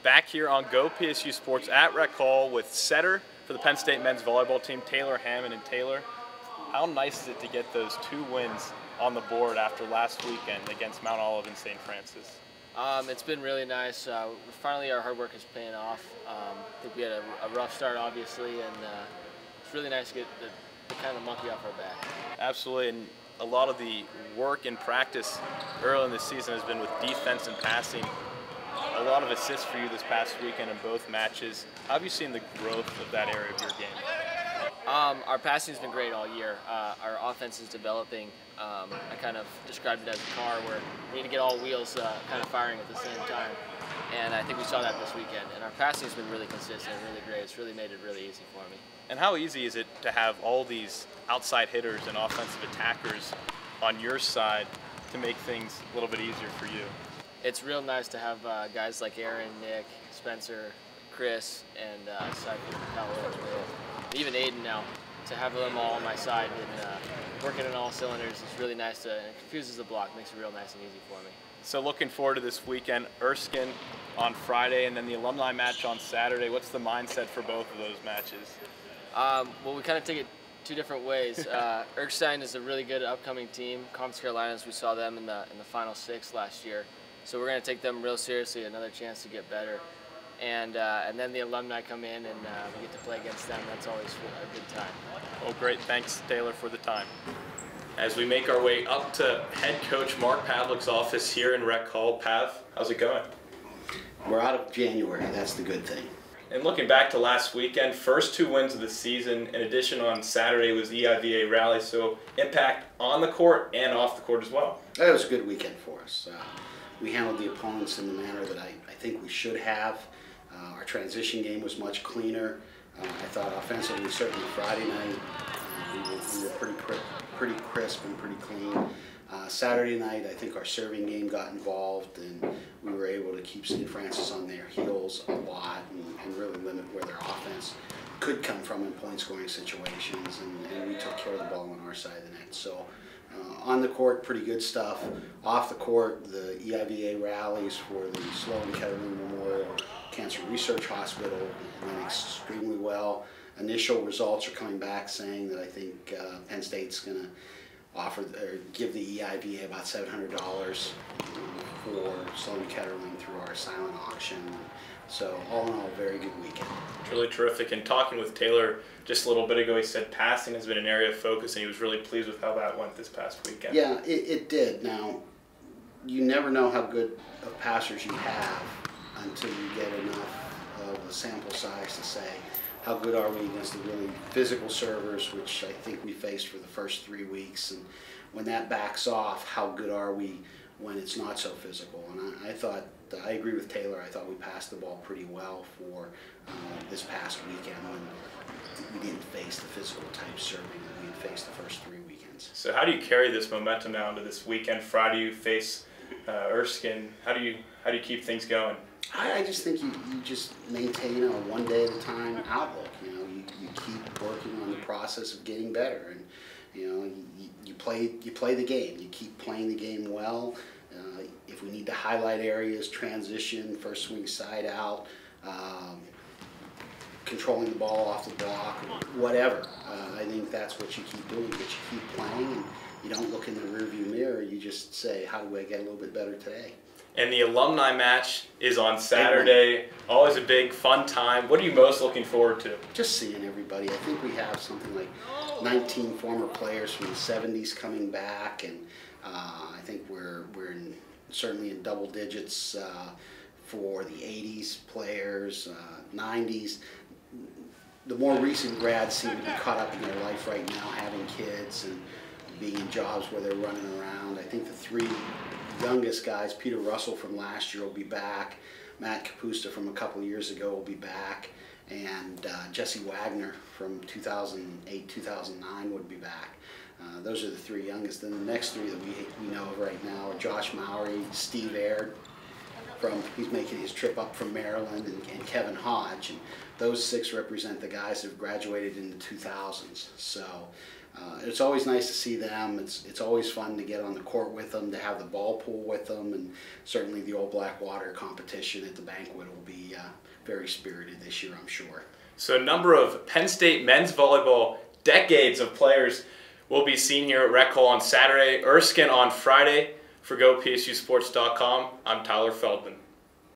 Back here on Go PSU Sports at Rec Hall with setter for the Penn State men's volleyball team, Taylor Hammond. And Taylor, how nice is it to get those 2 wins on the board after last weekend against Mount Olive and St. Francis? It's been really nice. Finally, our hard work is paying off. I think we had a rough start, obviously, and it's really nice to get the kind of monkey off our back. Absolutely, and a lot of the work and practice early in the season has been with defense and passing. A lot of assists for you this past weekend in both matches. How have you seen the growth of that area of your game? Our passing has been great all year. Our offense is developing. I kind of described it as a car where we need to get all wheels kind of firing at the same time. And I think we saw that this weekend. And our passing has been really consistent and really great. It's really made it really easy for me. And how easy is it to have all these outside hitters and offensive attackers on your side to make things a little bit easier for you? It's real nice to have guys like Aaron, Nick, Spencer, Chris, and even Aiden now. To have them all on my side and working on all cylinders is really nice. It confuses the block, makes it real nice and easy for me. So looking forward to this weekend, Erskine on Friday and then the alumni match on Saturday. What's the mindset for both of those matches? Well, we kind of take it 2 different ways. Erskine is a really good upcoming team. Conference Carolinas, we saw them in the Final 6 last year. So we're going to take them real seriously, another chance to get better. And then the alumni come in and we get to play against them. That's always a good time. Well, great. Thanks, Taylor, for the time. As we make our way up to head coach Mark Pavlik's office here in Rec Hall. Pav, how's it going? We're out of January. That's the good thing. And looking back to last weekend, first 2 wins of the season. In addition, on Saturday was the EIVA rally, so impact on the court and off the court as well. That was a good weekend for us. We handled the opponents in the manner that I think we should have. Our transition game was much cleaner. I thought offensively, certainly Friday night, we were pretty crisp and pretty clean. Saturday night, I think our serving game got involved, and we were able to keep St. Francis on their heels a lot and really limit where their offense could come from in point-scoring situations, and we took care of the ball on our side of the net. So on the court, pretty good stuff. Off the court, the EIVA rallies for the Sloan Kettering Memorial Cancer Research Hospital went extremely well. Initial results are coming back saying that I think Penn State's going to offer or give the EIVA about $700 for Sloan Kettering through our silent auction. So all in all, very good weekend. Really terrific. And talking with Taylor just a little bit ago, he said passing has been an area of focus, and he was really pleased with how that went this past weekend. Yeah, it did. Now, you never know how good of passers you have until you get enough of a sample size to say how good are we against the really physical servers, which I think we faced for the first 3 weeks, and when that backs off, how good are we when it's not so physical. And I agree with Taylor. I thought we passed the ball pretty well for this past weekend when we didn't face the physical type serving that we had faced the first 3 weekends. So how do you carry this momentum now into this weekend? Friday you face Erskine. How do you keep things going? I just think you just maintain a one day at a time outlook. You know, you keep working on the process of getting better, and you know you play the game. You keep playing the game well. If we need to highlight areas, transition, first swing side out, controlling the ball off the block, whatever. I think that's what you keep doing. But you keep playing, and you don't look in the rearview mirror. You just say, how do I get a little bit better today? And the alumni match is on Saturday. Always a big, fun time. What are you most looking forward to? Just seeing everybody. I think we have something like 19 former players from the 70s coming back, and I think we're certainly in double digits for the 80s players, 90s. The more recent grads seem to be caught up in their life right now, having kids and being in jobs where they're running around. I think the 3 youngest guys, Peter Russell from last year will be back, Matt Kapusta from a couple of years ago will be back, and Jesse Wagner from 2008-2009 would be back. Those are the 3 youngest. Then the next 3 that we know of right now are Josh Mowry, Steve Aird, he's making his trip up from Maryland, and Kevin Hodge. And those 6 represent the guys that have graduated in the 2000s. So it's always nice to see them. It's always fun to get on the court with them, to have the ball pool with them, and certainly the Old Blackwater competition at the banquet will be very spirited this year, I'm sure. So a number of Penn State men's volleyball decades of players will be seen here at Rec Hall on Saturday, Erskine on Friday. For GoPSUSports.com, I'm Tyler Feldman.